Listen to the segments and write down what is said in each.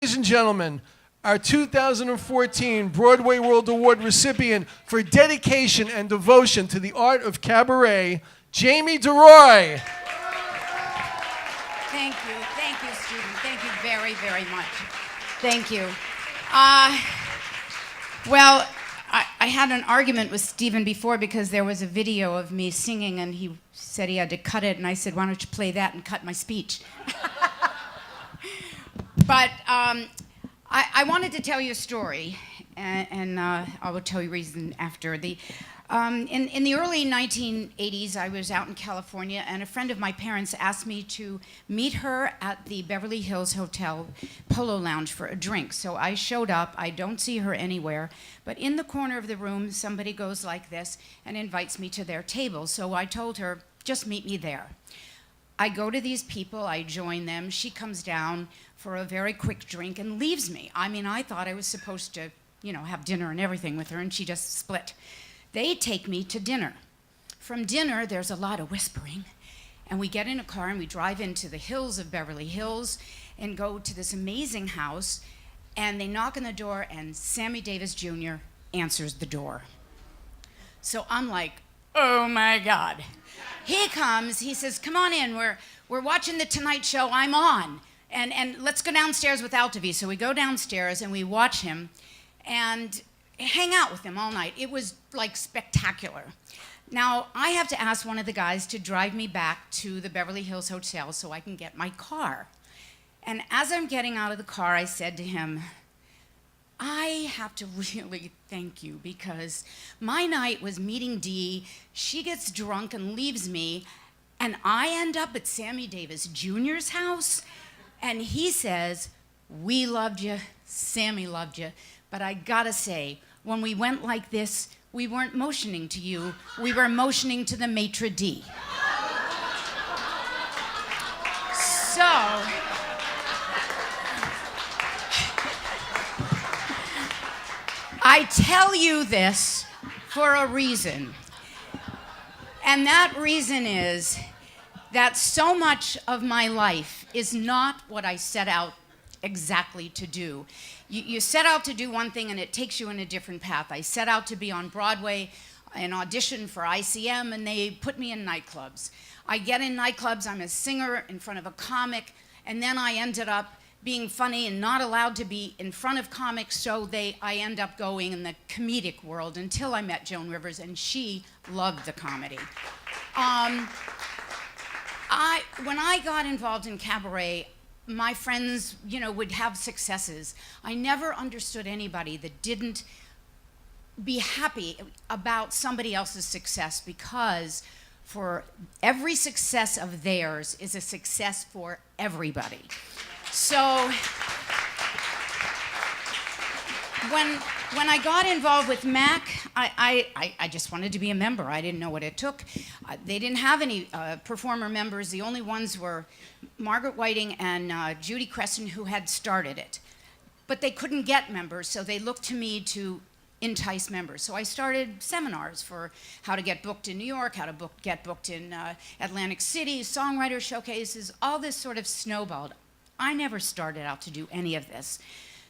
Ladies and gentlemen, our 2014 Broadway World Award recipient for dedication and devotion to the art of cabaret, Jamie DeRoy. Thank you, Stephen. Thank you very, very much. Thank you. Well, I had an argument with Stephen before because there was a video of me singing and he said he had to cut it, and I said, why don't you play that and cut my speech? But I wanted to tell you a story, and I will tell you reason after. In the early 1980s, I was out in California, and a friend of my parents asked me to meet her at the Beverly Hills Hotel Polo Lounge for a drink. So I showed up. I don't see her anywhere, but in the corner of the room, somebody goes like this and invites me to their table. So I told her, just meet me there. I go to these people, I join them. She comes down for a very quick drink and leaves me. I mean, I thought I was supposed to, have dinner and everything with her, and she just split. They take me to dinner. From dinner, there's a lot of whispering, and we get in a car and we drive into the hills of Beverly Hills and go to this amazing house, and they knock on the door, and Sammy Davis Jr. answers the door. So I'm like, oh my God. He comes, he says, come on in, we're watching The Tonight Show, I'm on. And let's go downstairs with Altavi. So we go downstairs and we watch him and hang out with him all night. It was like spectacular. Now, I have to ask one of the guys to drive me back to the Beverly Hills Hotel so I can get my car. And as I'm getting out of the car, I said to him, I have to really thank you because my night was meeting Dee. She gets drunk and leaves me, and I end up at Sammy Davis Jr.'s house, and he says, we loved you, Sammy loved you, but I gotta say, when we went like this, we weren't motioning to you, we were motioning to the maitre d'. So, I tell you this for a reason, and that reason is that so much of my life is not what I set out exactly to do. You set out to do one thing and it takes you in a different path. I set out to be on Broadway and audition for ICM, and they put me in nightclubs. I get in nightclubs, I'm a singer in front of a comic, and then I ended up being funny and not allowed to be in front of comics, so I end up going in the comedic world until I met Joan Rivers, and she loved the comedy. When I got involved in cabaret, my friends, would have successes. I never understood anybody that didn't be happy about somebody else's success, because for every success of theirs is a success for everybody. So when I got involved with MAC, I just wanted to be a member. I didn't know what it took. They didn't have any performer members. The only ones were Margaret Whiting and Judy Crescent, who had started it. But they couldn't get members, so they looked to me to entice members. So I started seminars for how to get booked in New York, how to get booked in Atlantic City, songwriter showcases, all this sort of snowballed. I never started out to do any of this.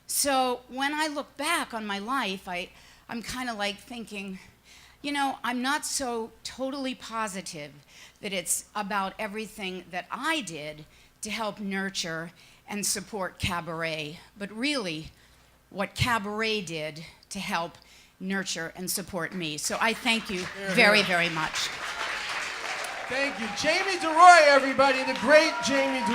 So when I look back on my life, I'm kind of like thinking, I'm not so totally positive that it's about everything that I did to help nurture and support cabaret, but really what cabaret did to help nurture and support me. So I thank you very, very much. Thank you. Jamie DeRoy, everybody, the great Jamie DeRoy.